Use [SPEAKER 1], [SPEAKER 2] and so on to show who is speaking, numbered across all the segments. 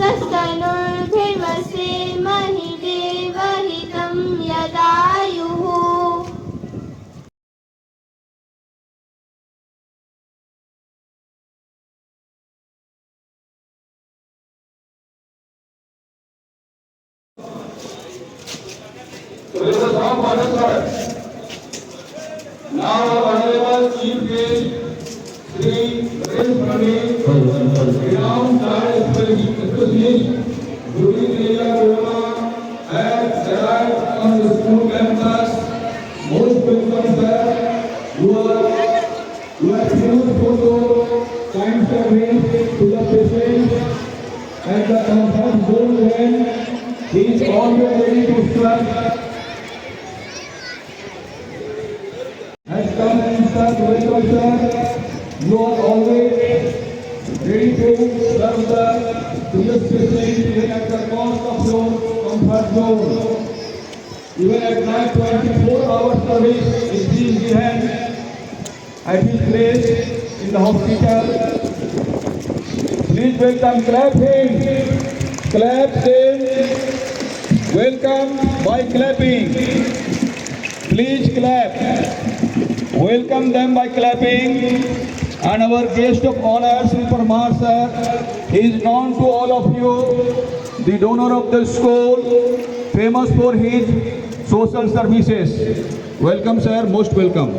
[SPEAKER 1] सस्तनुर्भिर्वसेमहि देवहितं यदायुः।
[SPEAKER 2] Now, Honorable Chief Guest, Sri Ramesh Pandit, renowned science specialist, during the year Corona, has arrived on the school campus. Most welcome, sir. Your famous photo, kind service to the patient at the comfort zone when he is always ready to serve. Has come and served welcome, sir. You are always ready to serve the previous patient even at the cost of your comfort zone. Even at night, 24 hours service is being given at his place in the hospital. Please welcome, clap him. Clap him. Welcome by clapping. Please clap. Welcome them by clapping. And our guest of honor, Sri Parmar sir, he is known to all of you, the donor of the school, famous for his social services. Welcome, sir. Most welcome.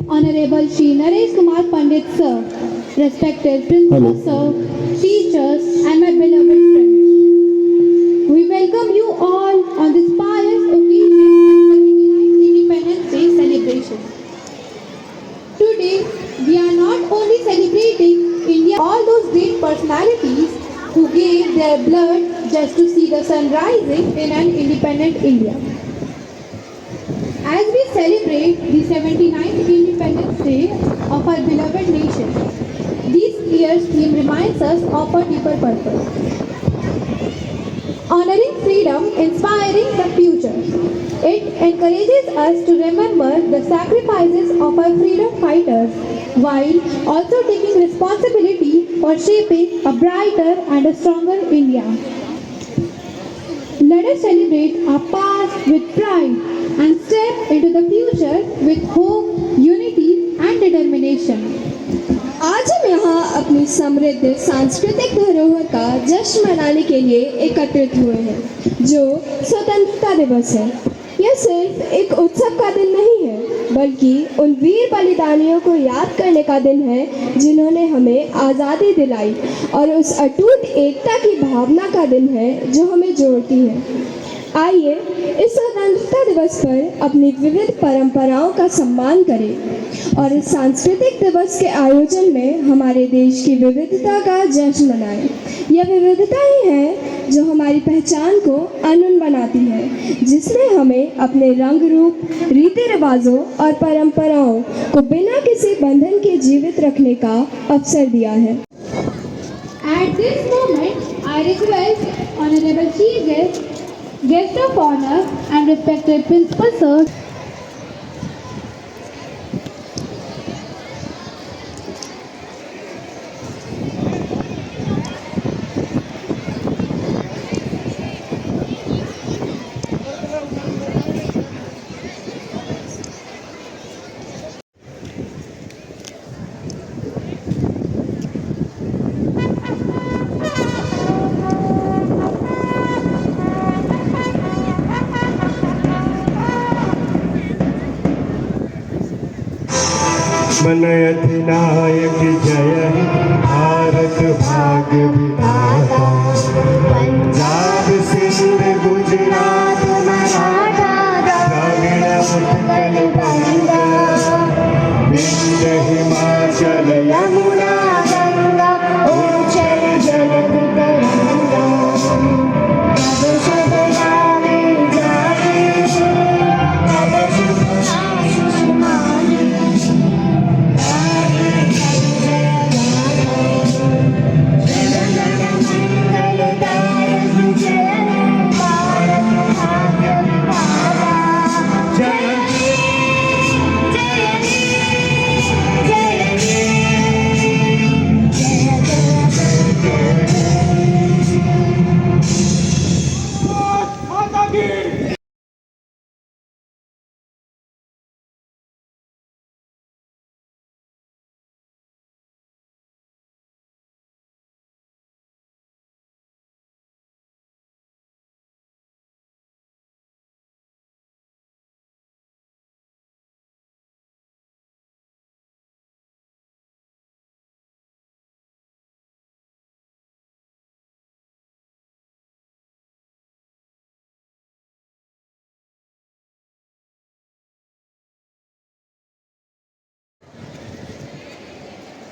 [SPEAKER 3] Honorable Shri Naresh Kumar Pandit sir, respected principal sir, teachers and my beloved friends. We welcome you all on this pious occasion of 79th Independence Day celebration. Today, we are not only celebrating India, all those great personalities who gave their blood just to see the sun rising in an independent India. As we celebrate the 79th Independence Day of our beloved nation, this year's theme reminds us of a deeper purpose. Honoring freedom, inspiring the future. It encourages us to remember the sacrifices of our freedom fighters while also taking responsibility for shaping a brighter and a stronger India. Let us celebrate our past with pride and step into the future with hope, unity and determination.
[SPEAKER 4] आज हम यहाँ अपनी समृद्ध सांस्कृतिक धरोहर का जश्न मनाने के लिए एकत्रित हुए हैं, जो स्वतंत्रता दिवस है। यह सिर्फ एक उत्सव का दिन नहीं है, बल्कि उन वीर बलिदानियों को याद करने का दिन है जिन्होंने हमें आज़ादी दिलाई, और उस अटूट एकता की भावना का दिन है जो हमें जोड़ती है। आइए इस स्वतंत्रता दिवस पर अपनी विविध परंपराओं का सम्मान करें और इस सांस्कृतिक दिवस के आयोजन में हमारे देश की विविधता का जश्न मनाएं। यह विविधता ही है जो हमारी पहचान को अनून बनाती है, जिसने हमें अपने रंग रूप, रीति रिवाजों और परंपराओं को बिना किसी बंधन के जीवित रखने का अवसर दिया है।
[SPEAKER 3] At this moment, I request Honorable Chief Guest, Guest of Honor and respected Principal Sir
[SPEAKER 5] मन अधिनायक जय भारत भाग्य विधाता, पंजाब सिंध गुजरात मराठा द्रविड़ उत्कल बंग,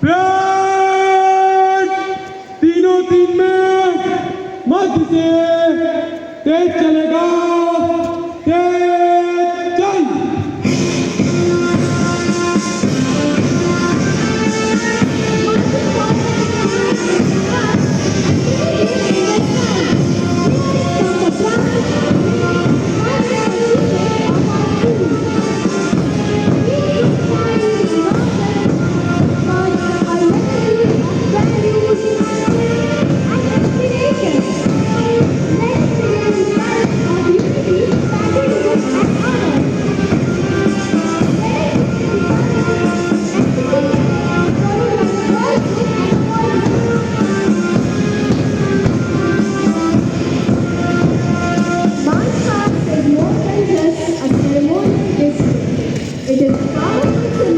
[SPEAKER 2] फ्रंट, तीनों तीन में मध्य से तेज चलेगा, तेज चल।
[SPEAKER 4] It is a powerful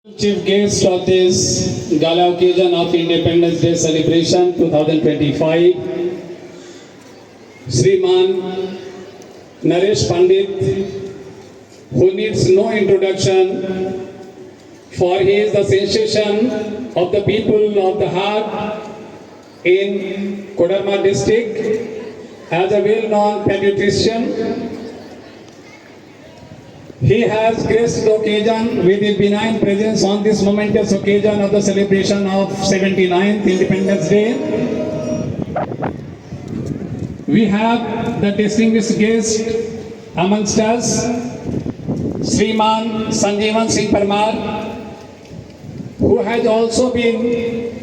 [SPEAKER 6] Chief guest of this gala occasion of Independence Day celebration 2025, Shriman Naresh Pandit, who needs no introduction, for he is the sensation of the people of the heart in Kodarma district as a well-known pediatrician. He has graced the occasion with his benign presence on this momentous occasion of the celebration of 79th Independence Day. We have the distinguished guest amongst us, Shriman Sanjeevan Singh Parmar, who has also been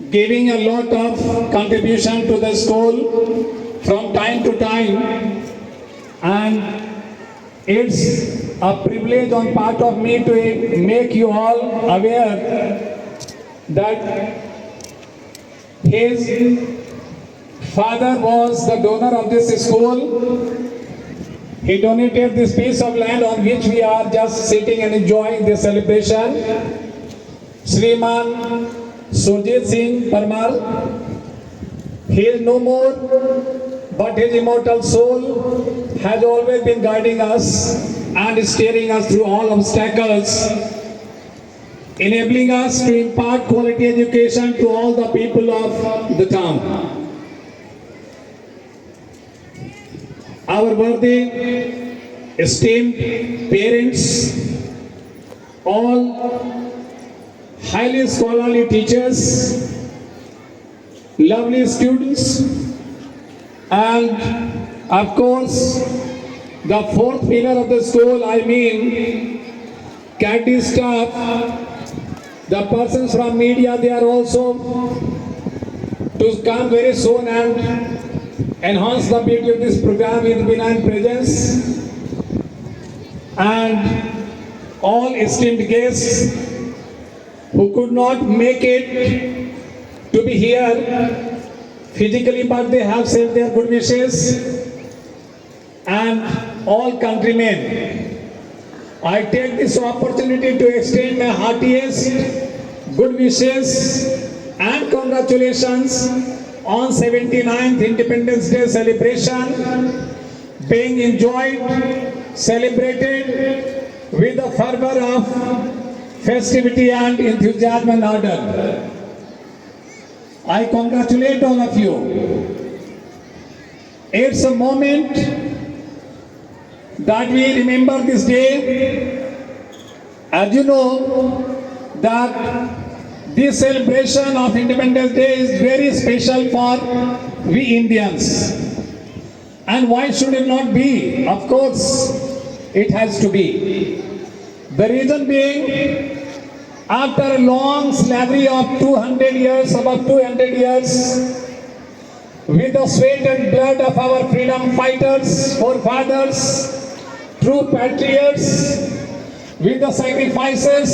[SPEAKER 6] giving a lot of contribution to the school from time to time, and it's a privilege on part of me to make you all aware that his father was the donor of this school. He donated this piece of land on which we are just sitting and enjoying this celebration. Shriman Surjit Singh Parmar, he is no more, but his immortal soul has always been guiding us and steering us through all obstacles, enabling us to impart quality education to all the people of the town. Our worthy, esteemed parents, all highly scholarly teachers, lovely students, and of course, the fourth pillar of the school, I mean, caddy staff, the persons from media, they are also to come very soon and enhance the beauty of this program with benign presence. And all esteemed guests who could not make it to be here physically, but they have sent their good wishes, and all countrymen, I take this opportunity to extend my heartiest good wishes and congratulations on 79th Independence Day celebration being enjoyed, celebrated with the fervor of festivity and enthusiasm and ardor. I congratulate all of you. It's a moment that we remember this day. As you know, that this celebration of Independence Day is very special for we Indians. And why should it not be? Of course, it has to be. The reason being, after a long slavery of 200 years, about 200 years, with the sweat and blood of our freedom fighters, forefathers, true patriots, with the sacrifices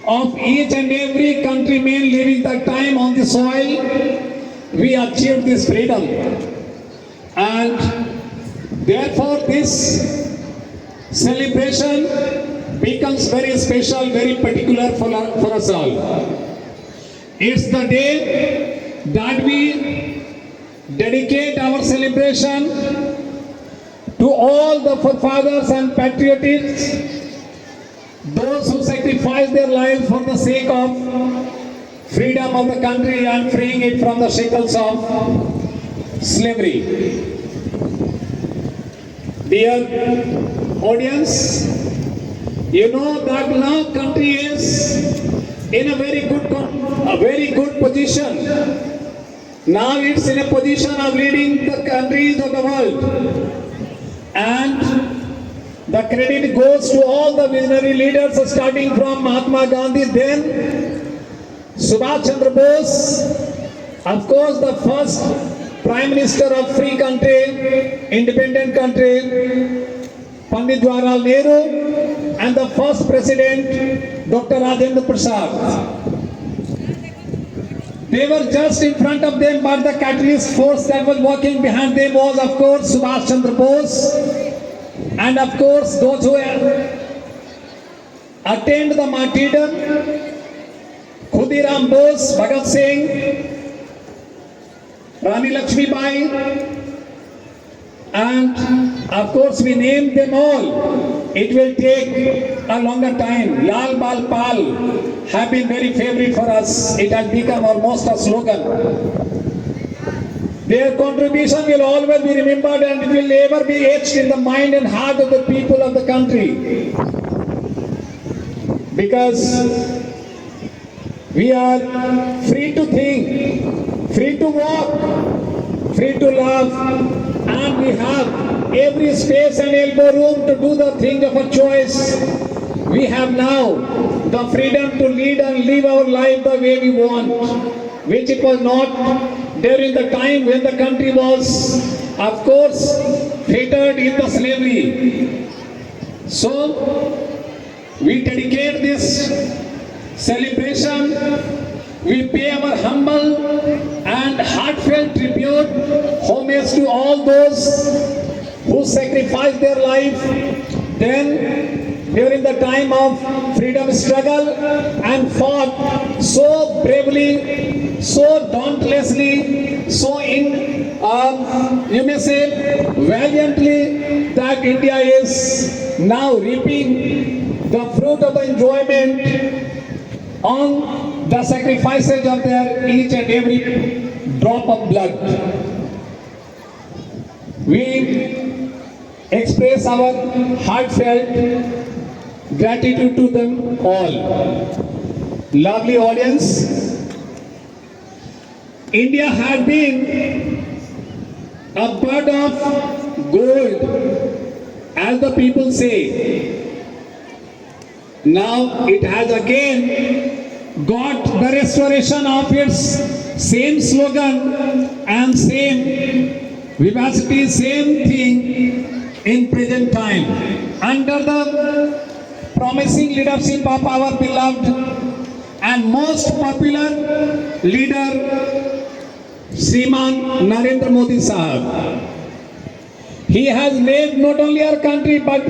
[SPEAKER 6] of each and every countryman living that time on the soil, we achieved this freedom. And therefore this celebration becomes very special, very particular for us all. It's the day that we dedicate our celebration to all the forefathers and patriots, those who sacrificed their lives for the sake of freedom of the country and freeing it from the shackles of slavery. Dear audience, you know that now country is in a very good position. Now it's in a position of leading the countries of the world. And the credit goes to all the visionary leaders, starting from Mahatma Gandhi, then Subhash Chandra Bose, of course the first Prime Minister of free country, independent country, Pandit Jawaharlal Nehru, and the first President, Dr. Rajendra Prasad. They were just in front of them, but the catalyst force that was working behind them was, of course, Subhash Chandra Bose, and of course those who attained the martyrdom, Khudiram Bose, Bhagat Singh, Rani Lakshmibai, and of course we named them all. It will take a longer time. Lal Bal Pal have been very favorite for us. It has become almost a slogan. Their contribution will always be remembered and it will never be etched in the mind and heart of the people of the country. Because we are free to think, free to walk, free to love, and we have every space and elbow room to do the thing of our choice. We have now the freedom to lead and live our life the way we want, which it was not during the time when the country was, of course, fettered in the slavery. So, we dedicate this celebration, we pay our humble and heartfelt tribute, homage to all those who sacrificed their life then during the time of freedom struggle and fought so bravely, so dauntlessly, so you may say valiantly, that India is now reaping the fruit of the enjoyment on the sacrifices of their each and every drop of blood. We express our heartfelt gratitude to them all. Lovely audience, India had been a bud of gold, as the people say. Now it has again got the restoration of its same slogan and same vivacity, same thing in present time. Under the promising leadership of our beloved and most popular leader, Shriman Narendra Modi Sahab. He has led not only our country but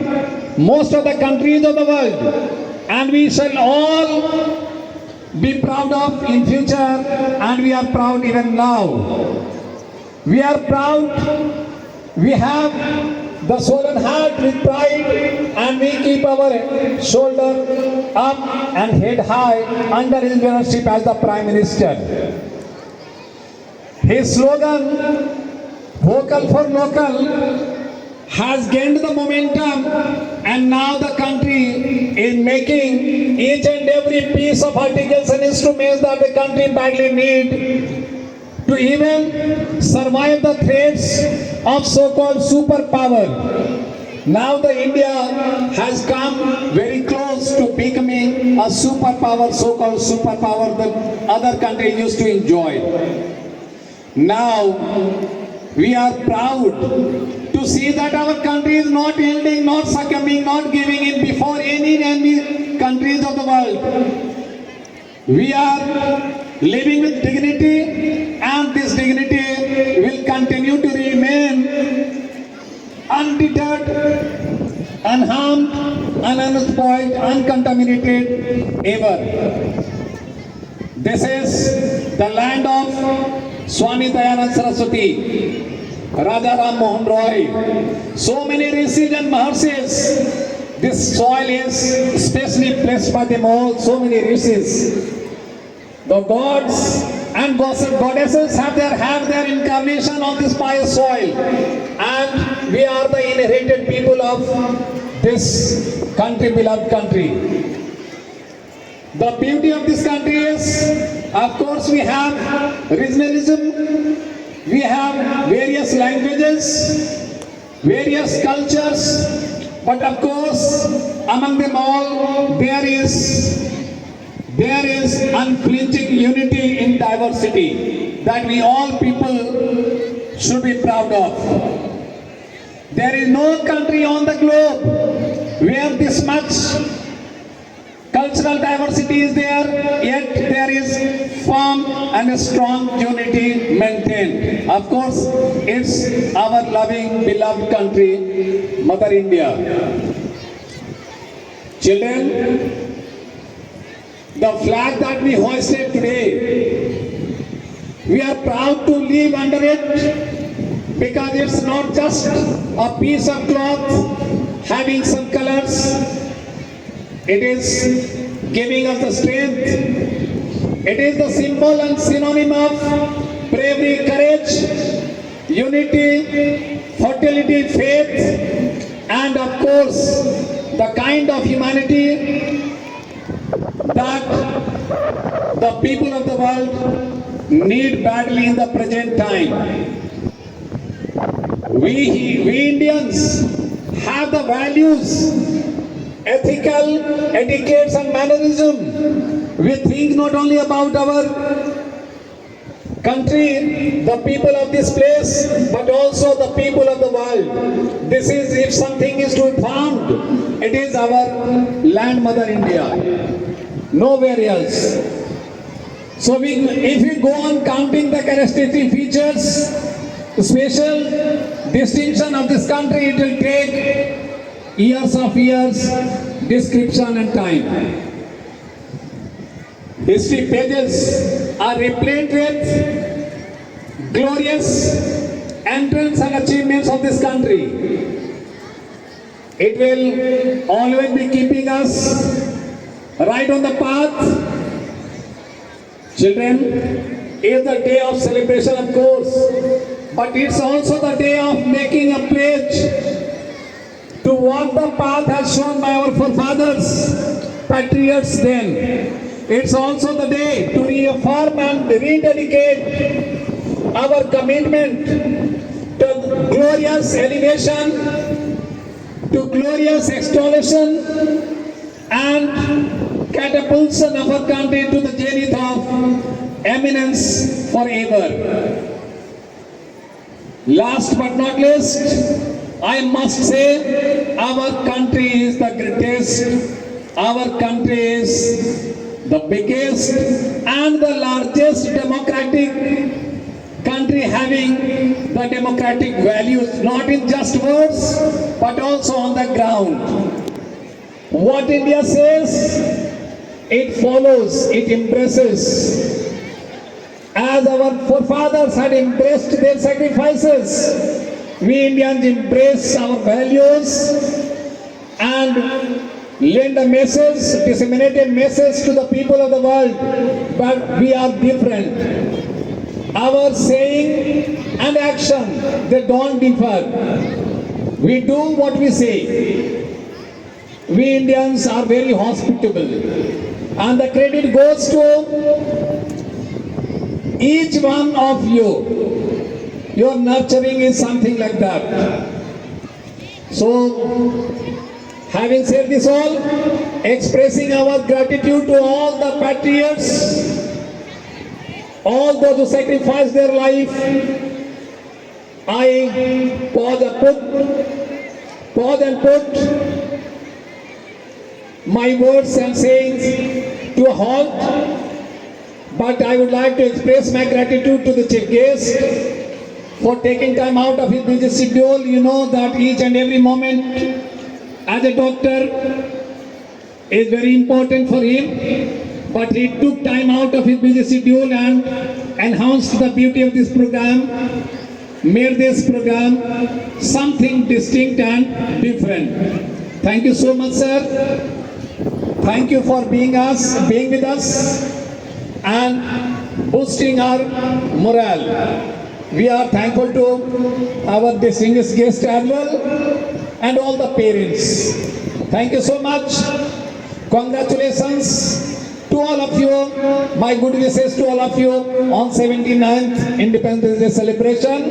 [SPEAKER 6] most of the countries of the world, and we shall all be proud of in future, and we are proud even now. We are proud, we have the swollen heart with pride, and we keep our shoulder up and head high under his leadership as the Prime Minister. His slogan, Vocal for Local, has gained the momentum, and now the country is making each and every piece of articles and instruments that the country badly needs to even survive the threats of so-called superpower. Now the India has come very close to becoming a superpower, so-called superpower that other countries used to enjoy. Now we are proud to see that our country is not yielding, not succumbing, not giving in before any countries of the world. We are living with dignity, and this dignity will continue to remain undeterred, unharmed, unspoiled, uncontaminated ever. This is the land of Swami Dayanand Saraswati, Raja Ram Mohan Roy, so many rishis and maharshis. This soil is specially blessed by them all, so many rishis. The gods and goddesses have their incarnation on this pious soil, and we are the inherited people of this country, beloved country. The beauty of this country is, of course, we have regionalism. We have various languages, various cultures, but of course, among them all, there is unflinching unity in diversity that we all people should be proud of. There is no country on the globe where this much cultural diversity is there, yet there is firm and strong unity maintained. Of course, it's our loving, beloved country, Mother India. Children, the flag that we hoisted today, we are proud to live under it because it's not just a piece of cloth having some colors. It is giving us the strength. It is the symbol and synonym of bravery, courage, unity, fertility, faith, and of course, the kind of humanity that the people of the world need badly in the present time. We Indians have the values, ethical etiquettes and mannerism. We think not only about our country, the people of this place, but also the people of the world. This is, if something is to be found, it is our land mother India, nowhere else. So if we go on counting the characteristic features, special distinction of this country, it will take years of years, description and time. History pages are replete with glorious entrance and achievements of this country. It will always be keeping us right on the path. Children, it's the day of celebration, of course, but it's also the day of making a pledge to walk the path as shown by our forefathers, patriots then. It's also the day to reaffirm and rededicate our commitment to glorious elevation, to glorious extollation, and catapultation of our country to the zenith of eminence forever. Last but not least, I must say our country is the greatest, our country is the biggest and the largest democratic country having the democratic values, not in just words, but also on the ground. What India says, it follows, it embraces. As our forefathers had embraced their sacrifices, we Indians embrace our values and lend a message, disseminate a message to the people of the world, but we are different. Our saying and action, they don't differ. We do what we say. We Indians are very hospitable, and the credit goes to each one of you. Your nurturing is something like that. So, having said this all, expressing our gratitude to all the patriots, all those who sacrificed their life, I pause and put my words and sayings to a halt. But I would like to express my gratitude to the chief guest for taking time out of his busy schedule. You know that each and every moment as a doctor is very important for him, but he took time out of his busy schedule and enhanced the beauty of this program, made this program something distinct and different. Thank you so much, sir. Thank you for being with us and boosting our morale. We are thankful to our distinguished guest as well and all the parents. Thank you so much. Congratulations to all of you. My good wishes to all of you on 79th Independence Day celebration.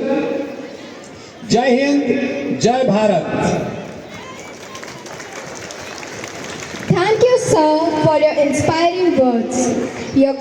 [SPEAKER 6] Jai Hind, Jai Bharat.
[SPEAKER 4] Thank you, sir, for your inspiring words. Your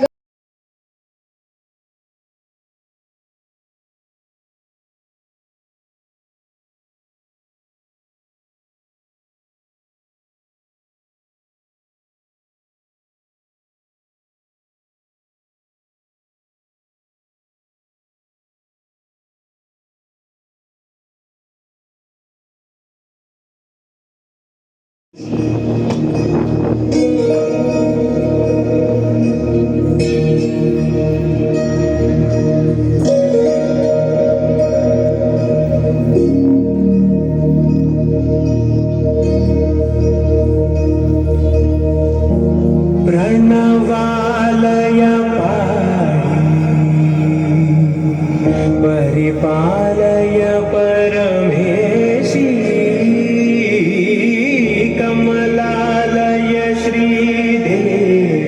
[SPEAKER 5] प्रणवालय परिपालय परमेशी Kamalalaya Sridevi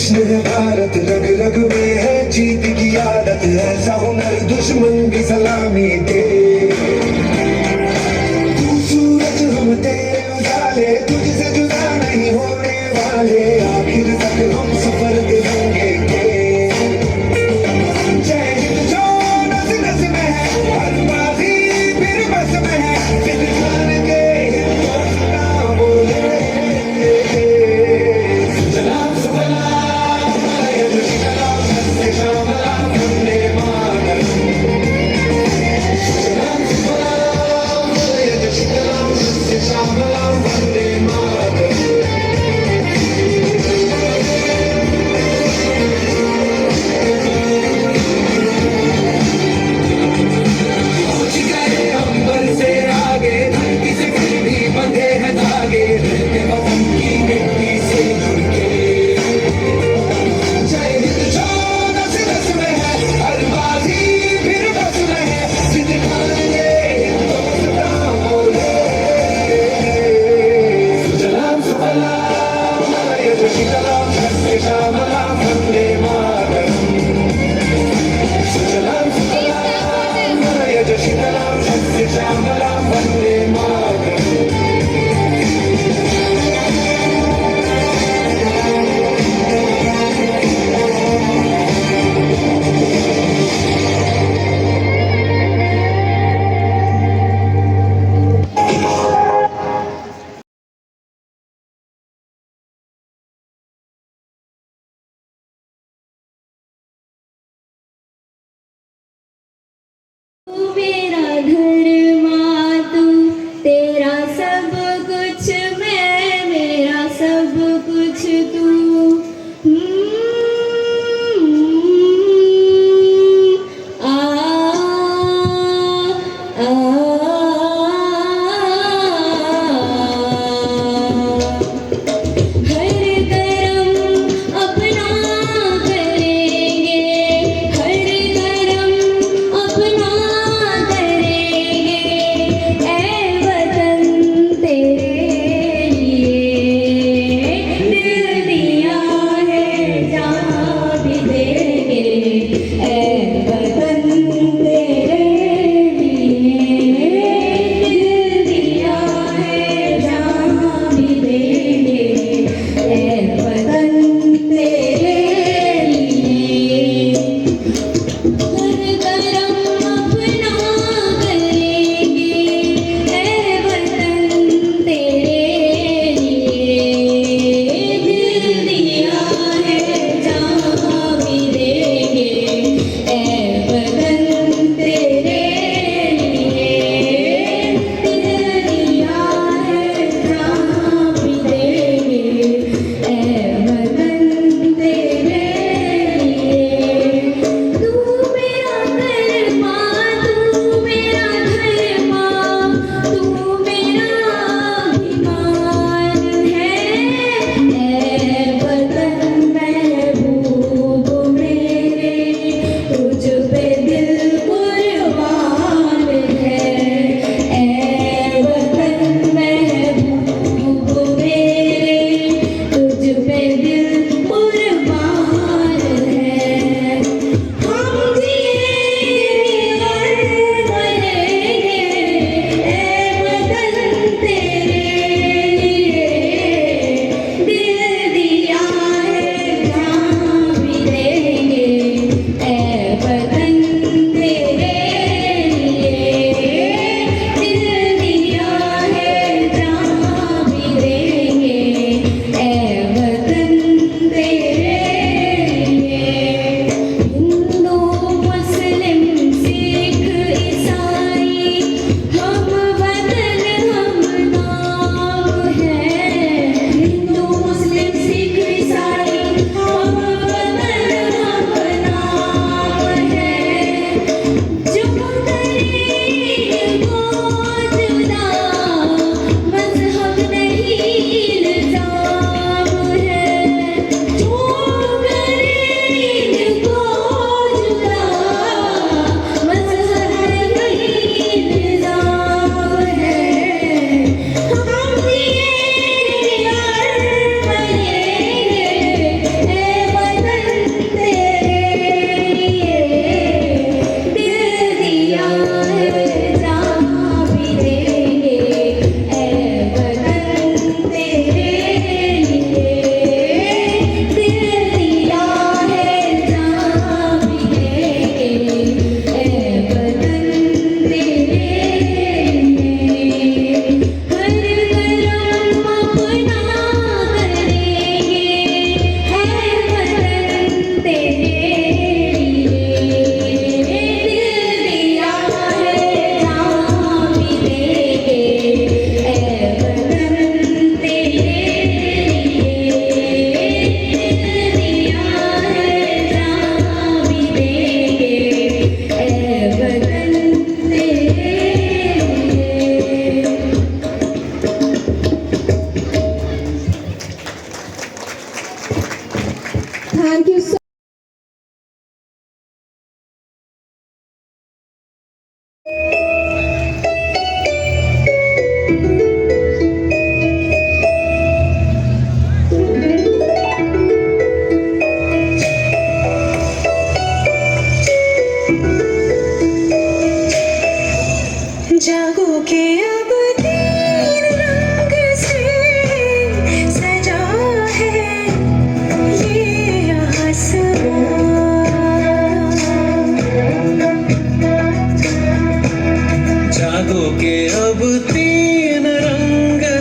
[SPEAKER 7] जश्न है भारत, रग रग में है जीत की आदत, ऐसा हुनर दुश्मन की सलामी दे। तू सूरज हम तेरे उजाले, तुझसे जुदा नहीं होने वाले, आखिर तक हम सफर दिलेंगे के। जय हिंद जो नस नस में है, हर बाजी फिर बस में है, दिल जान के हिंदुस्तान बोले। सलाम सलाम सलाम सलाम वंदे मातरम।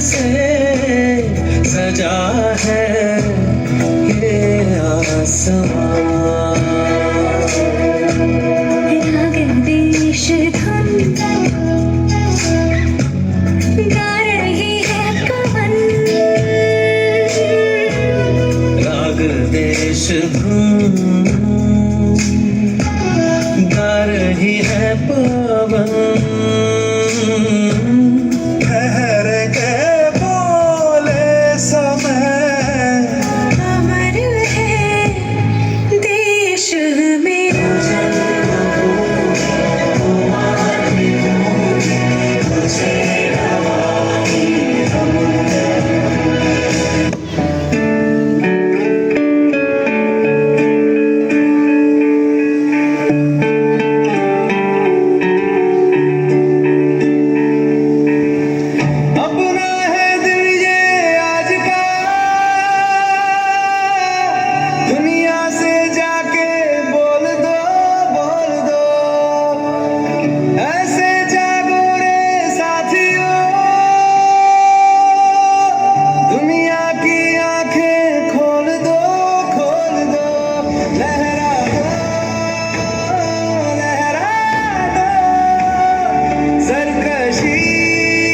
[SPEAKER 5] से सजा है ये आसमां।
[SPEAKER 8] राग देश धुन गा रही है पवन,
[SPEAKER 5] राग देश धुन गा रही है पवन। ठहर के बोले समय
[SPEAKER 8] अमर है देश मेरा।
[SPEAKER 5] अपना है दिल ये आज का, दुनिया से जाके बोल दो, बोल दो। ऐसे जागो रे साथियों, दुनिया की आंखें खोल दो, खोल दो। लहरा दो, लहरा दो, सरकशी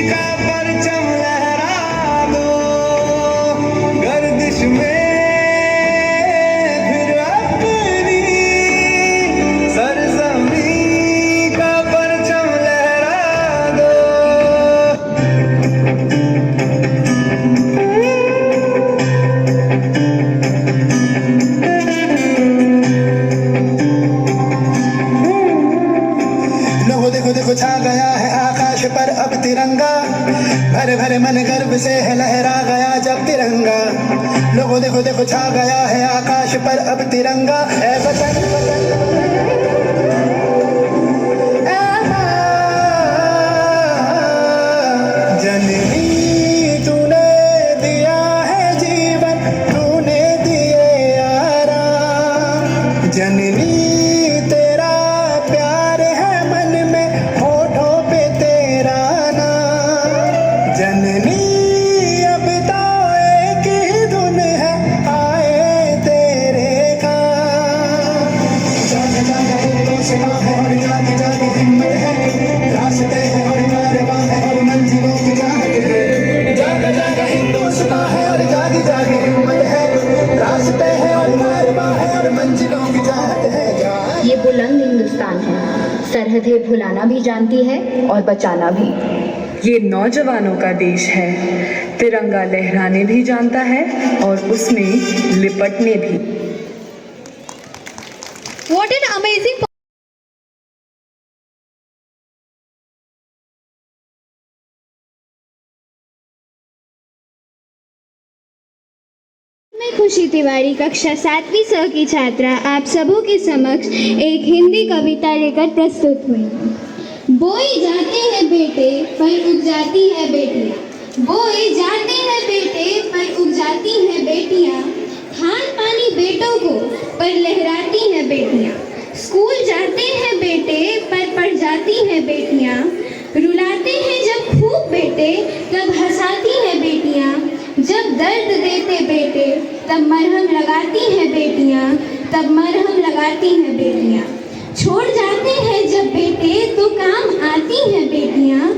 [SPEAKER 5] का परचम लहरा दो। गर्दिश में फिर अपनी सरजमीं का परचम लहरा दो। लोगों देखो देखो छा गया है आकाश पर अब तिरंगा, भरे भरे मन गर्व से है लहरा गया जब तिरंगा। लोगों देखो देखो छा गया है आकाश पर अब तिरंगा। ऐ वतन वतन ऐ माँ, जननी तूने दिया है जीवन, तूने दिए आराम। जननी तेरा प्यार है मन में, होठों पे तेरा नाम। जननी अब तो एक ही धुन है, आए तेरे काम। जाग जाग हिंदुस्तान है और जाग जाग हिम्मत है, रास्ते हैं और कारवां है और मंजिलों की चाहत है। जाग जाग हिंदुस्तान है और जाग जाग हिम्मत है, रास्ते हैं और कारवां है और मंजिलों की चाहत है।
[SPEAKER 9] ये बुलंद हिंदुस्तान है, सरहदें भुलाना भी जानती है और बचाना भी।
[SPEAKER 10] ये नौजवानों का देश है, तिरंगा लहराने भी जानता है और उसमें लिपटने भी।
[SPEAKER 3] What an amazing
[SPEAKER 1] मैं खुशी तिवारी कक्षा 7वीं स की छात्रा आप सबों के समक्ष एक हिंदी कविता लेकर प्रस्तुत हुई। बोई जाते हैं बेटे पर उग जाती है बेटियाँ, बोई जाते हैं बेटे पर उग जाती हैं बेटियाँ। खान पानी बेटों को पर लहराती हैं बेटियाँ, स्कूल जाते हैं बेटे पर पढ़ जाती हैं बेटियाँ। रुलाते हैं जब खूब बेटे तब हंसाती हैं बेटियाँ, जब दर्द देते बेटे तब मरहम लगाती हैं बेटियाँ, तब मरहम लगाती हैं बेटियाँ। छोड़ जाते हैं जब बेटे तो काम आती हैं बेटियाँ,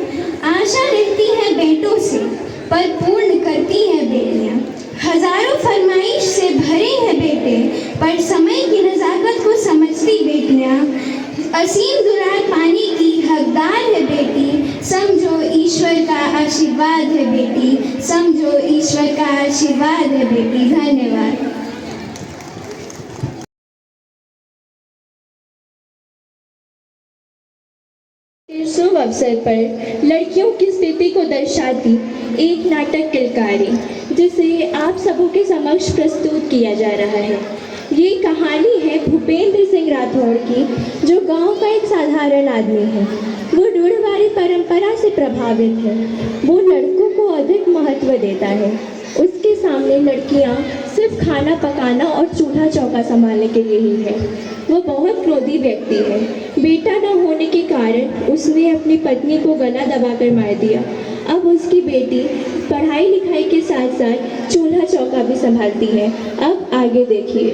[SPEAKER 1] आशा रहती है बेटों से पर पूर्ण करती हैं बेटियाँ। हजारों फरमाइश से भरे हैं बेटे पर समय की नज़ाकत को समझती बेटियाँ। असीम दुलार पानी की हकदार है बेटी, समझो ईश्वर का आशीर्वाद है बेटी, समझो ईश्वर का आशीर्वाद है बेटी। धन्यवाद।
[SPEAKER 4] शुभ अवसर पर लड़कियों की स्थिति को दर्शाती एक नाटक किलकारी, जिसे आप सबों के समक्ष प्रस्तुत किया जा रहा है। ये कहानी है भूपेंद्र सिंह राठौड़ की, जो गांव का एक साधारण आदमी है। वो रूढ़िवादी परंपरा से प्रभावित है। वो लड़कों को अधिक महत्व देता है। उसके सामने लड़कियां सिर्फ खाना पकाना और चूल्हा चौका संभालने के लिए ही है। वो बहुत क्रोधी व्यक्ति है। बेटा न होने के कारण उसने अपनी पत्नी को गला दबाकर मार दिया। अब उसकी बेटी पढ़ाई लिखाई के साथ साथ चूल्हा चौका भी संभालती है। अब आगे देखिए।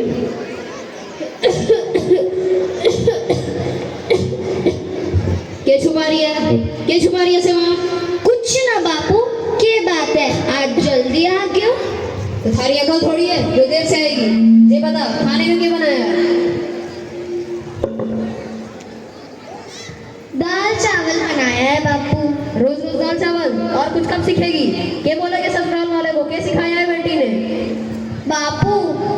[SPEAKER 1] क्या छुपा रही है? क्या छुपा रही है से वहाँ? कुछ ना बापू, क्या बात है, आज जल्दी आ क्यों? तो थारी अकल थोड़ी है जो देर से आएगी। ये बता खाने में क्या बनाया? दाल चावल बनाया है बापू। रोज रोज दाल चावल और कुछ कब सीखेगी? क्या बोला के ससुराल वाले को? क्या सिखाया है बेटी ने? बापू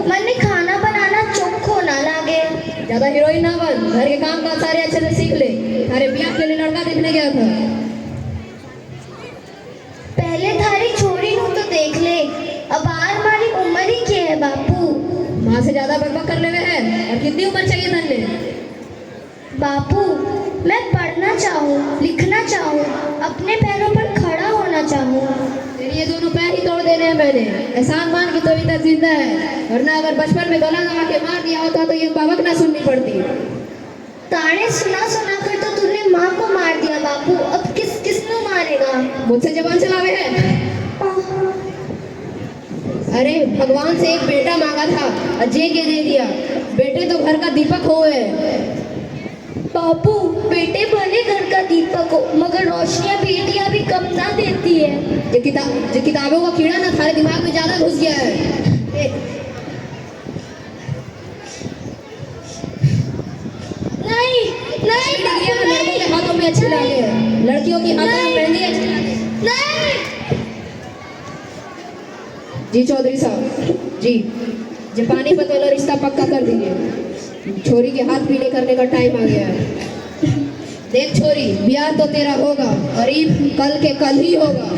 [SPEAKER 1] मैंने खाना बनाना चोखो ना लागे। ज्यादा हीरोइन ना बन, घर के काम काज सारे अच्छे से सीख ले। थारे ब्याह के लिए लड़का देखने गया था। पहले थारी छोरी नु तो देख ले, अब आर हमारी उम्र ही क्या है बापू? माँ से ज्यादा बकबक करने में है। और कितनी उम्र चाहिए तन्ने? बापू मैं पढ़ना चाहूँ, लिखना चाहूँ, अपने पैरों पर खड़ा होना चाहूँ। तेरे ये दोनों पैर ही तोड़ देने हैं मैंने। एहसान मान की तो अभी तक जिंदा है, वरना अगर बचपन में गला दबा के मार दिया होता तो ये बाबक ना सुननी पड़ती। ताने सुना सुना कर तो तूने माँ को मार दिया बापू, अब किसने मारेगा? मुझसे जबान चलावे है? अरे भगवान से एक बेटा मांगा था, अजय के दे दिया। बेटे तो घर का दीपक हुए। बापू बेटे भले घर का दीपक हो, मगर रोशनियां बेटियां भी कम ना देती है। ये किताबों का कीड़ा ना थारे दिमाग में ज्यादा घुस गया है। नहीं नहीं लड़कों के हाथों में अच्छी लगे, लड़कियों की हाथों में मेहंदी अच्छी लगे। नहीं जी चौधरी साहब जी, पानीपत वाला रिश्ता पक्का कर दीजिए। छोरी के हाथ पीले करने का टाइम आ गया है। देख छोरी, ब्याह तो तेरा होगा और ये कल के कल ही होगा।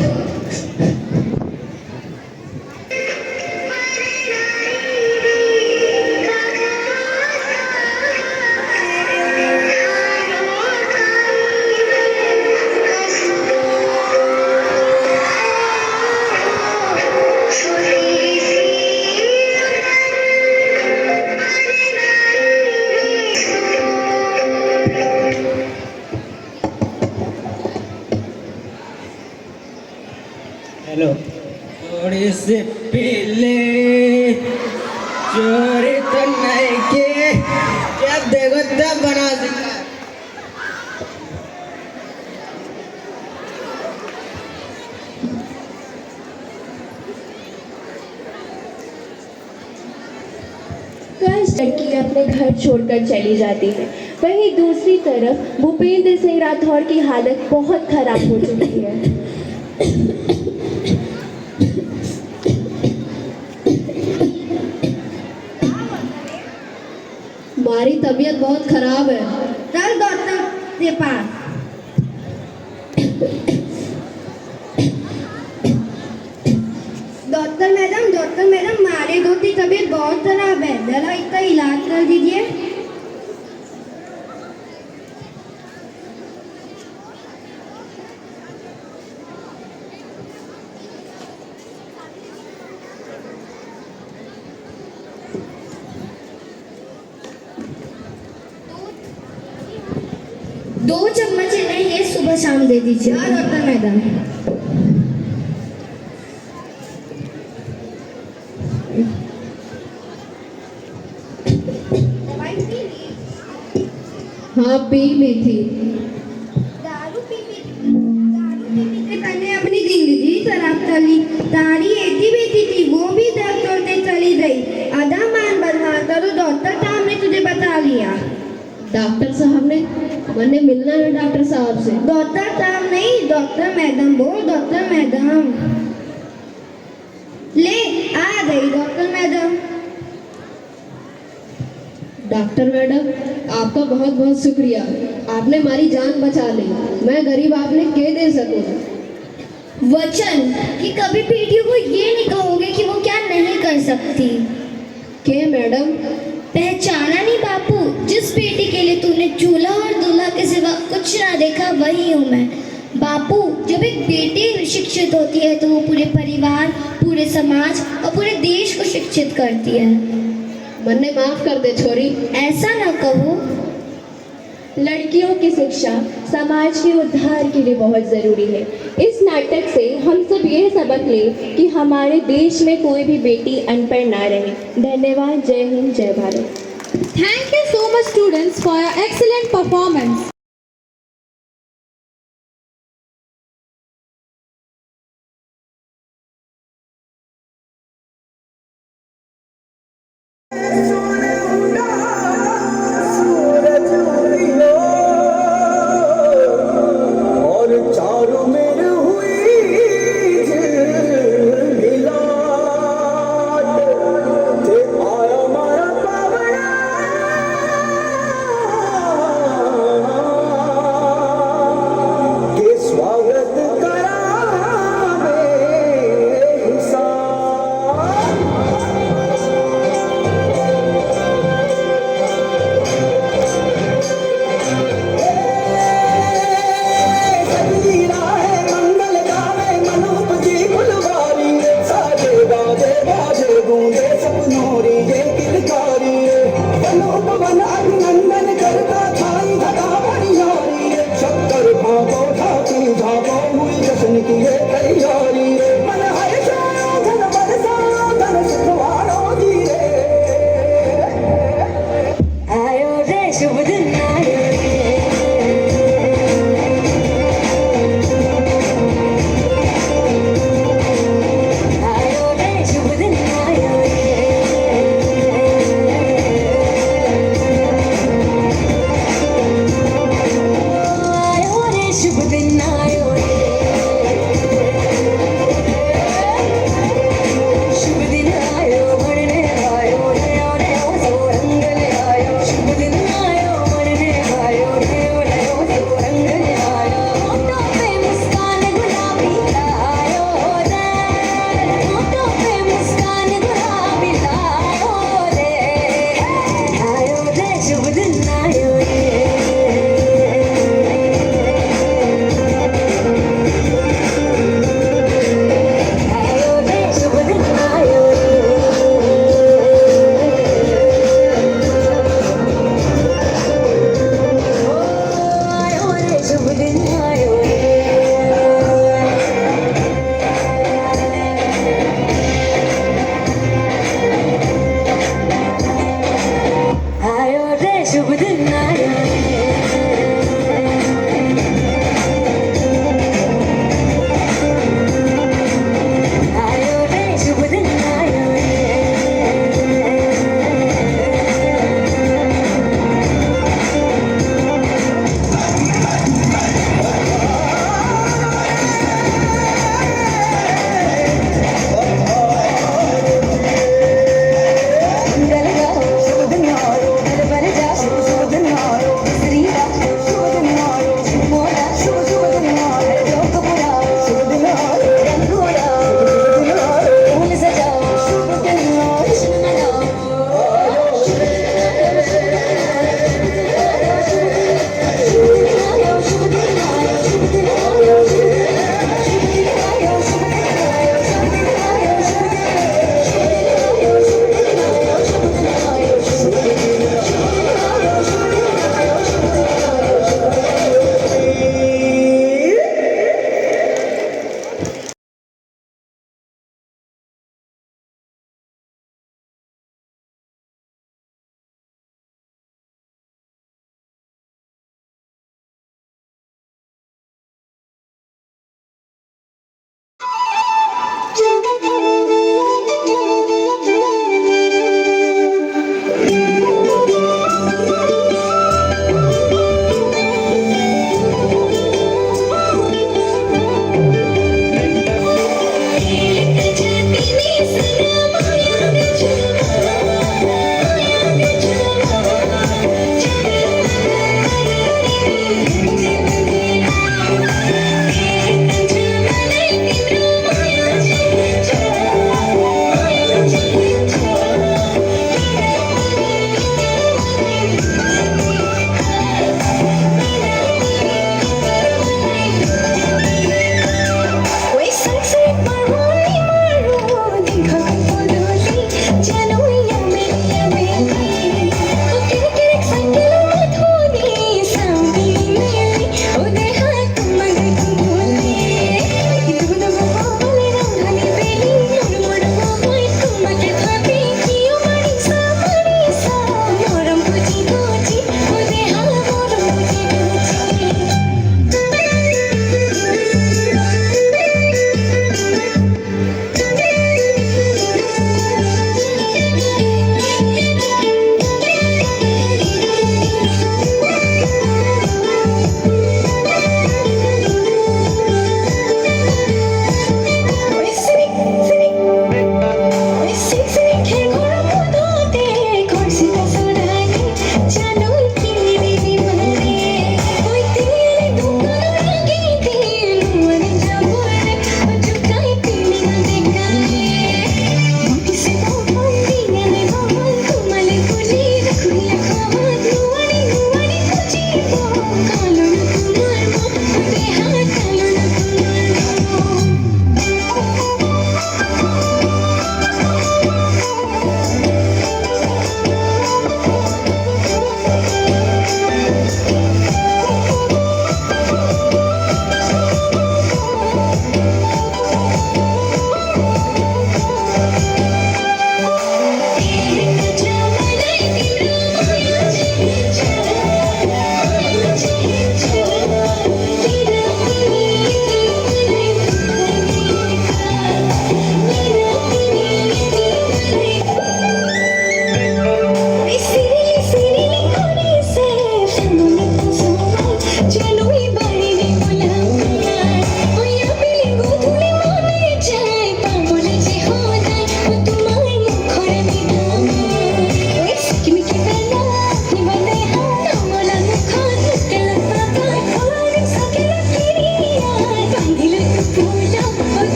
[SPEAKER 5] हेलो, थोड़ी सी पीले चोरी तो नहीं की, जब देखो तब बना दिया।
[SPEAKER 4] लड़की अपने घर छोड़कर चली जाती है। वहीं दूसरी तरफ भूपेंद्र सिंह राठौड़ की हालत बहुत खराब हो चुकी है। हमारी तबीयत बहुत खराब है। चल डॉक्टर के पास। डॉक्टर मैडम हमारे दो की तबीयत बहुत खराब है, जरा इसका इलाज कर दीजिए। दो चम्मच इन्हें ये सुबह शाम दे दीजिए। हाँ डॉक्टर मैडम। हाँ पी ली थी। दारू पी के तने अपनी जिंदगी खराब कर ली। तारी एटी बेटी थी, वो भी दर्द तोड़ते चली गई। आधा मान बढ़ा करो, डॉक्टर साहब ने तुझे बता लिया। डॉक्टर साहब ने? मैंने मिलना है डॉक्टर साहब से। डॉक्टर साहब नहीं, डॉक्टर मैडम बोल। डॉक्टर मैडम ले आ गई डॉक्टर मैडम। डॉक्टर मैडम आपका बहुत बहुत शुक्रिया, आपने हमारी जान बचा ली। मैं गरीब आपने क्या दे सकूं? वचन कि कभी बेटियों को ये नहीं कहोगे कि वो क्या नहीं कर सकती। क्या मैडम? पहचाना नहीं बापू, जिस बेटी के लिए तूने चूल्हा और दूल्हा के सिवा कुछ ना देखा वही हूँ मैं। बापू जब एक बेटी शिक्षित होती है तो वो पूरे परिवार, पूरे समाज और पूरे देश को शिक्षित करती है। मन्ने माफ कर दे छोरी। ऐसा ना कहो। लड़कियों की शिक्षा समाज के उद्धार के लिए बहुत ज़रूरी है। इस नाटक से हम सब ये सबक लें कि हमारे देश में कोई भी बेटी अनपढ़ ना रहे। धन्यवाद। जय हिंद, जय Bharat.
[SPEAKER 3] Thank you so much, students, for your excellent performance.
[SPEAKER 5] सूरज उगलो और चारों मेर हुई झिलमिलाट ते आया मारा पावड़ा के स्वागत करावे हिसाब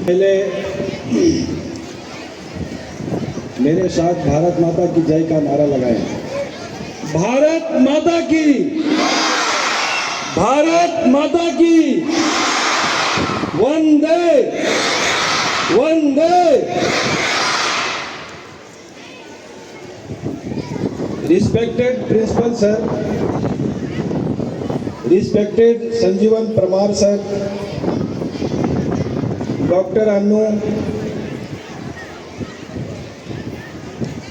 [SPEAKER 11] पहले मेरे साथ भारत माता की जय का नारा लगाएं।
[SPEAKER 2] भारत माता की, भारत माता की, वंदे वंदे।
[SPEAKER 11] Respected principal sir, respected Sanjeevan Parmar sir, doctor Annu,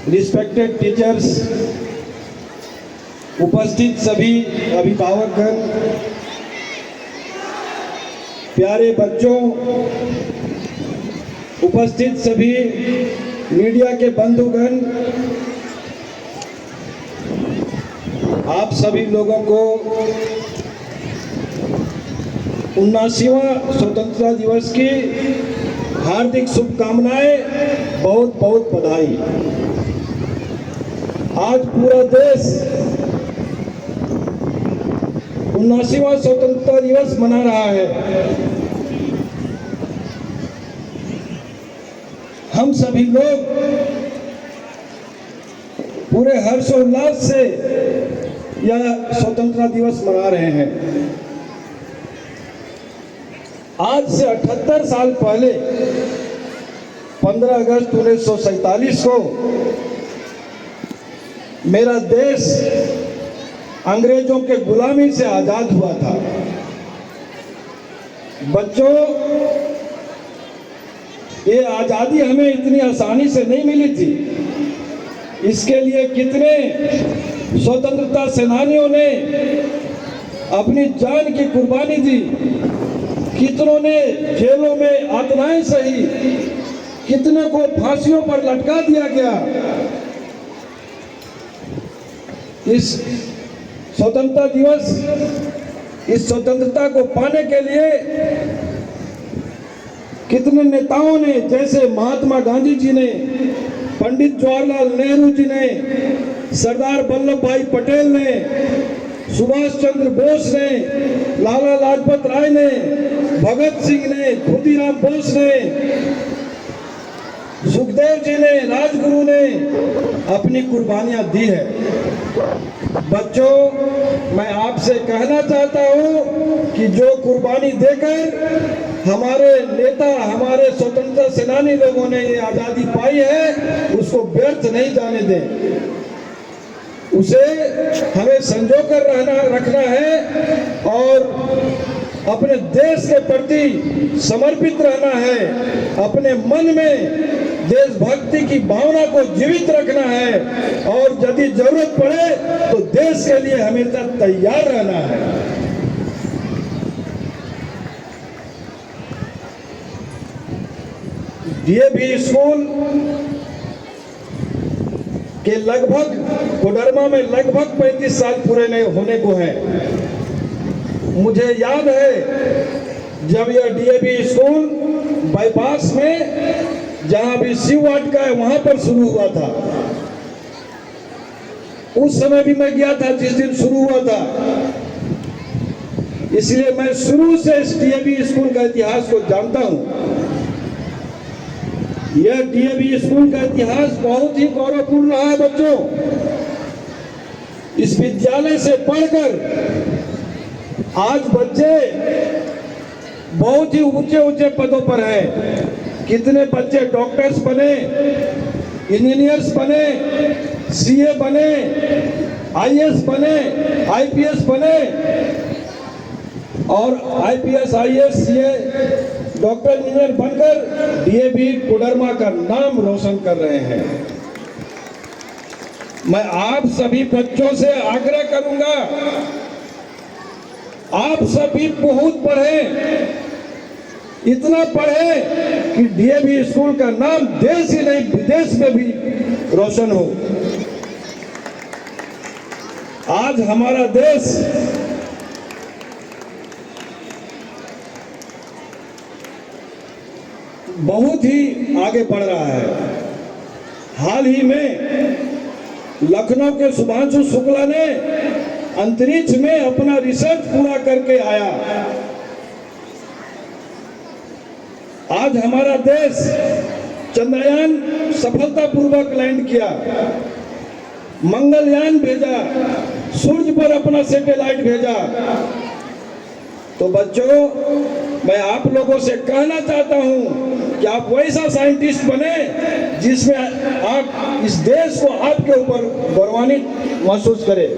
[SPEAKER 11] respected teachers, उपस्थित सभी अभिभावकगण, प्यारे बच्चों, उपस्थित सभी मीडिया के बंधुगण, आप सभी लोगों को 79वां स्वतंत्रता दिवस की हार्दिक शुभकामनाएं, बहुत बहुत बधाई। आज पूरा देश 79वां स्वतंत्रता दिवस मना रहा है। हम सभी लोग पूरे हर्षोल्लास से यह स्वतंत्रता दिवस मना रहे हैं। आज से 78 साल पहले 15 अगस्त 1947 को मेरा देश अंग्रेजों के गुलामी से आजाद हुआ था। बच्चों, ये आजादी हमें इतनी आसानी से नहीं मिली थी। इसके लिए कितने स्वतंत्रता सेनानियों ने अपनी जान की कुर्बानी दी, कितनों ने जेलों में यातनाएं सही, कितने को फांसियों पर लटका दिया गया। इस स्वतंत्रता दिवस, इस स्वतंत्रता को पाने के लिए कितने नेताओं ने, जैसे महात्मा गांधी जी ने, पंडित जवाहरलाल नेहरू जी ने, सरदार वल्लभ भाई पटेल ने, सुभाष चंद्र बोस ने, लाला लाजपत राय ने, भगत सिंह ने, खुदीराम बोस ने, सुखदेव जी ने, राजगुरु ने अपनी कुर्बानियां दी है। बच्चों, मैं आपसे कहना चाहता हूं कि जो कुर्बानी देकर हमारे नेता, हमारे स्वतंत्रता सेनानी लोगों ने ये आजादी पाई है, उसको व्यर्थ नहीं जाने दें। उसे हमें संजो कर रखना है और अपने देश के प्रति समर्पित रहना है। अपने मन में देशभक्ति की भावना को जीवित रखना है और यदि जरूरत पड़े तो देश के लिए हमेशा तैयार रहना है। डीएवी स्कूल के लगभग कोडरमा में लगभग 35 साल पूरे होने को है। मुझे याद है जब यह डीएवी स्कूल बाईपास में, जहां भी शिव वाटिका है, वहां पर शुरू हुआ था। उस समय भी मैं गया था जिस दिन शुरू हुआ था। इसलिए मैं शुरू से इस डीएवी स्कूल का इतिहास को जानता हूं। यह डीएवी स्कूल का इतिहास बहुत ही गौरवपूर्ण रहा है। बच्चों, इस विद्यालय से पढ़कर आज बच्चे बहुत ही ऊंचे ऊंचे पदों पर हैं। कितने बच्चे डॉक्टर्स बने, इंजीनियर्स बने, सीए बने, आईएएस बने, आईपीएस बने और IPS, IAS, CA, doctor, engineer बनकर डीएवी कोडरमा का नाम रोशन कर रहे हैं। मैं आप सभी बच्चों से आग्रह करूंगा, आप सभी बहुत पढ़ें, इतना पढ़ें कि डीएवी स्कूल का नाम देश ही नहीं विदेश में भी रोशन हो। आज हमारा देश बहुत ही आगे बढ़ रहा है। हाल ही में लखनऊ के शुभांशु शुक्ला ने अंतरिक्ष में अपना रिसर्च पूरा करके आया। आज हमारा देश चंद्रयान सफलतापूर्वक लैंड किया, मंगलयान भेजा, सूर्य पर अपना सैटेलाइट भेजा। तो बच्चों, मैं आप लोगों से कहना चाहता हूं कि आप वैसा साइंटिस्ट बने जिसमें आप इस देश को आपके ऊपर गौरवान्वित महसूस करें।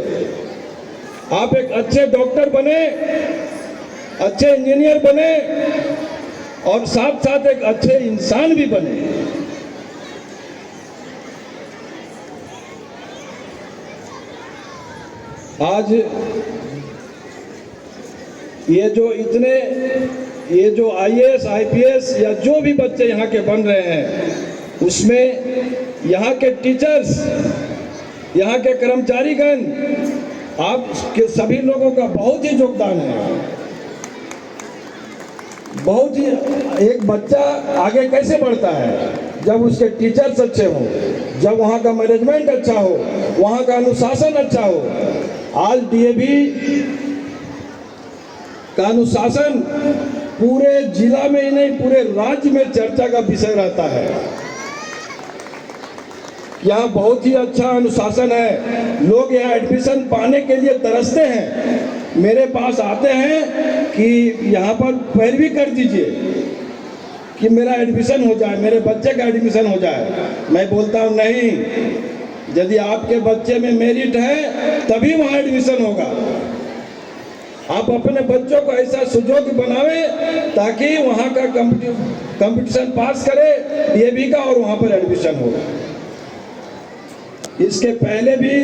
[SPEAKER 11] आप एक अच्छे डॉक्टर बने, अच्छे इंजीनियर बने और साथ साथ एक अच्छे इंसान भी बने। आज ये जो आईएएस, आईपीएस या जो भी बच्चे यहाँ के बन रहे हैं, उसमें यहाँ के टीचर्स, यहाँ के कर्मचारीगण, आप के सभी लोगों का बहुत ही योगदान है। बहुत ही, एक बच्चा आगे कैसे बढ़ता है? जब उसके टीचर्स अच्छे हों, जब वहाँ का मैनेजमेंट अच्छा हो, वहाँ का अनुशासन अच्छा हो। आज डीएवी का अनुशासन पूरे जिला में ही नहीं, पूरे राज्य में चर्चा का विषय रहता है। यहाँ बहुत ही अच्छा अनुशासन है। लोग यहाँ एडमिशन पाने के लिए तरसते हैं, मेरे पास आते हैं कि यहाँ पर पैरवी कर दीजिए कि मेरा एडमिशन हो जाए, मेरे बच्चे का एडमिशन हो जाए। मैं बोलता हूँ नहीं, यदि आपके बच्चे में मेरिट है तभी वहाँ एडमिशन होगा। आप अपने बच्चों को ऐसा सुयोग्य बनावे ताकि वहाँ का कंपटीशन पास करे डीएवी का और वहाँ पर एडमिशन हो। इसके पहले भी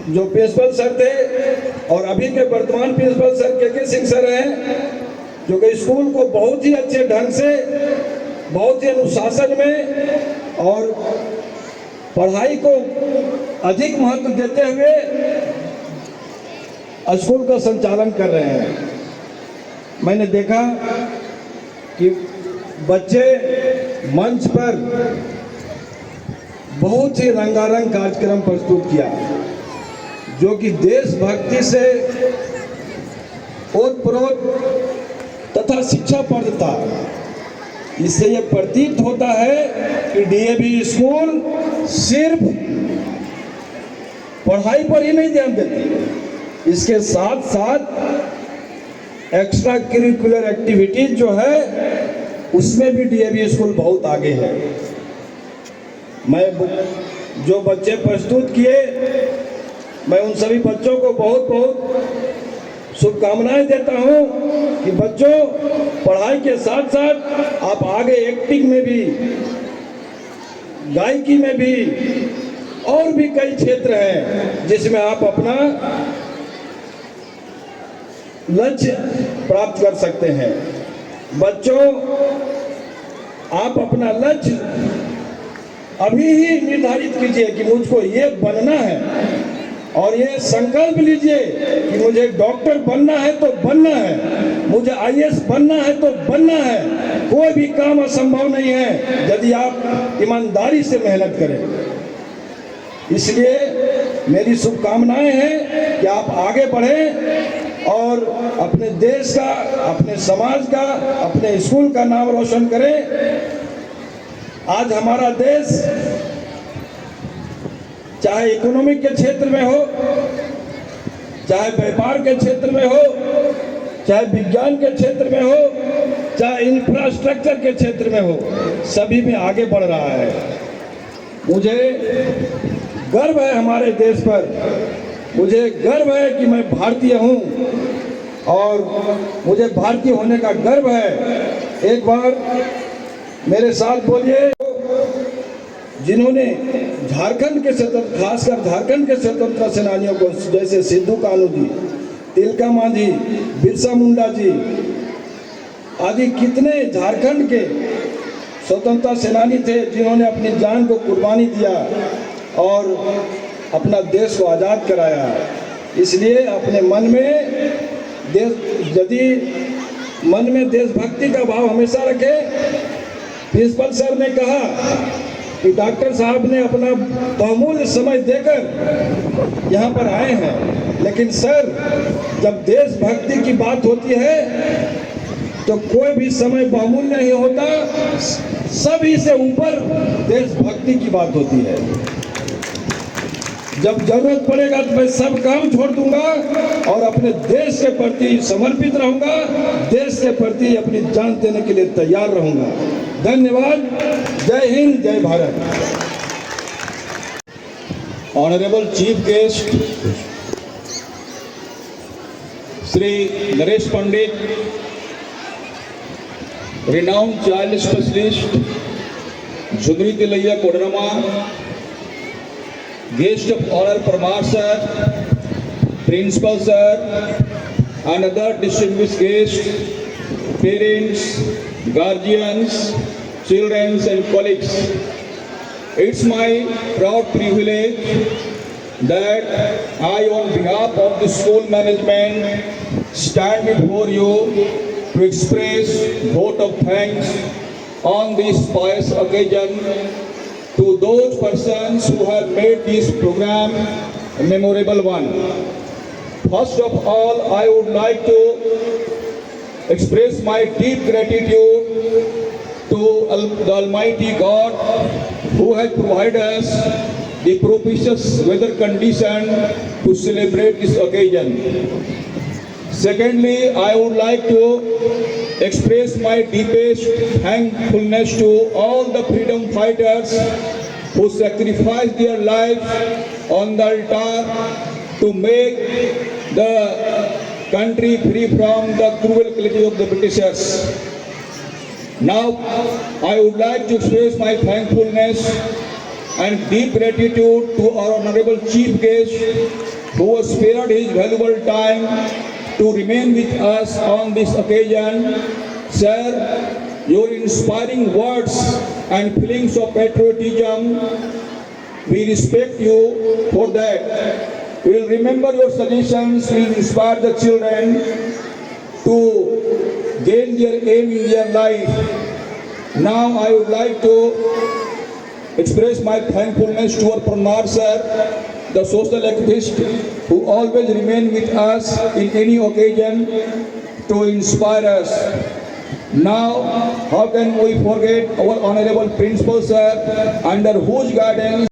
[SPEAKER 11] जो प्रिंसिपल सर थे और अभी के वर्तमान प्रिंसिपल सर के सिंह सर हैं, जो कि स्कूल को बहुत ही अच्छे ढंग से, बहुत ही अनुशासन में और पढ़ाई को अधिक महत्व देते हुए स्कूल का संचालन कर रहे हैं। मैंने देखा कि बच्चे मंच पर बहुत ही रंगारंग कार्यक्रम प्रस्तुत किया, जो कि देशभक्ति से ओतप्रोत तथा शिक्षाप्रद था। इससे यह प्रतीत होता है कि डीएवी स्कूल सिर्फ पढ़ाई पर ही नहीं ध्यान देती, इसके साथ साथ एक्स्ट्रा करिकुलर एक्टिविटीज जो है उसमें भी डीएवी स्कूल बहुत आगे है। मैं जो बच्चे प्रस्तुत किए, मैं उन सभी बच्चों को बहुत बहुत शुभकामनाएं देता हूं कि बच्चों, पढ़ाई के साथ साथ आप आगे एक्टिंग में भी, गायकी में भी और भी कई क्षेत्र हैं जिसमें आप अपना लक्ष्य प्राप्त कर सकते हैं। बच्चों, आप अपना लक्ष्य अभी ही निर्धारित कीजिए कि मुझको ये बनना है, और ये संकल्प लीजिए कि मुझे डॉक्टर बनना है तो बनना है, मुझे आईएएस बनना है तो बनना है। कोई भी काम असंभव नहीं है यदि आप ईमानदारी से मेहनत करें। इसलिए मेरी शुभकामनाएं हैं कि आप आगे बढ़ें और अपने देश का, अपने समाज का, अपने स्कूल का नाम रोशन करें। आज हमारा देश चाहे इकोनॉमिक के क्षेत्र में हो, चाहे व्यापार के क्षेत्र में हो, चाहे विज्ञान के क्षेत्र में हो, चाहे इंफ्रास्ट्रक्चर के क्षेत्र में हो, सभी में आगे बढ़ रहा है। मुझे गर्व है हमारे देश पर, मुझे गर्व है कि मैं भारतीय हूँ और मुझे भारतीय होने का गर्व है। एक बार मेरे साथ बोलिए, जिन्होंने झारखंड के स्वतंत्र, खासकर झारखंड के स्वतंत्रता सेनानियों को, जैसे सिद्धू कान्हू जी, तिलका मांझी, बिरसा मुंडा जी आदि कितने झारखंड के स्वतंत्रता सेनानी थे जिन्होंने अपनी जान को कुर्बानी दिया और अपना देश को आज़ाद कराया। इसलिए अपने मन में मन में देशभक्ति का भाव हमेशा रखें। प्रिंसिपल सर ने कहा कि डॉक्टर साहब ने अपना बहुमूल्य समय देकर यहाँ पर आए हैं, लेकिन सर, जब देशभक्ति की बात होती है तो कोई भी समय बहुमूल्य नहीं होता, सभी से ऊपर देशभक्ति की बात होती है। जब जरूरत पड़ेगा तो मैं सब काम छोड़ दूंगा और अपने देश के प्रति समर्पित रहूंगा, देश के प्रति अपनी जान देने के लिए तैयार रहूंगा। धन्यवाद। जय हिंद, जय Bharat.
[SPEAKER 2] Honorable Chief Guest, Sri Naresh Pandit, renowned child specialist, Jhumri Tilaiya Kodarama, guest of honor Parmar sir, Principal sir, and other distinguished guests, parents, guardians, children and colleagues. It's my proud privilege that I, on behalf of the school management, stand before you to express vote of thanks on this pious occasion to those persons who have made this program a memorable one. First of all, I would like to express my deep gratitude to the Almighty God who has provided us the propitious weather condition to celebrate this occasion. Secondly, I would like to express my deepest thankfulness to all the freedom fighters who sacrificed their lives on the altar to make the country free from the cruel clutches of the Britishers. Now, I would like to express my thankfulness and deep gratitude to our Honorable Chief Guest who has spared his valuable time to remain with us on this occasion. Sir, your inspiring words and feelings of patriotism, we respect you for that. We will remember your suggestions, we will inspire the children to gain their aim in their life. Now I would like to express my thankfulness to our Parmar sir, the social activist who always remain with us in any occasion to inspire us. Now, how can we forget our honorable principal sir, under whose guidance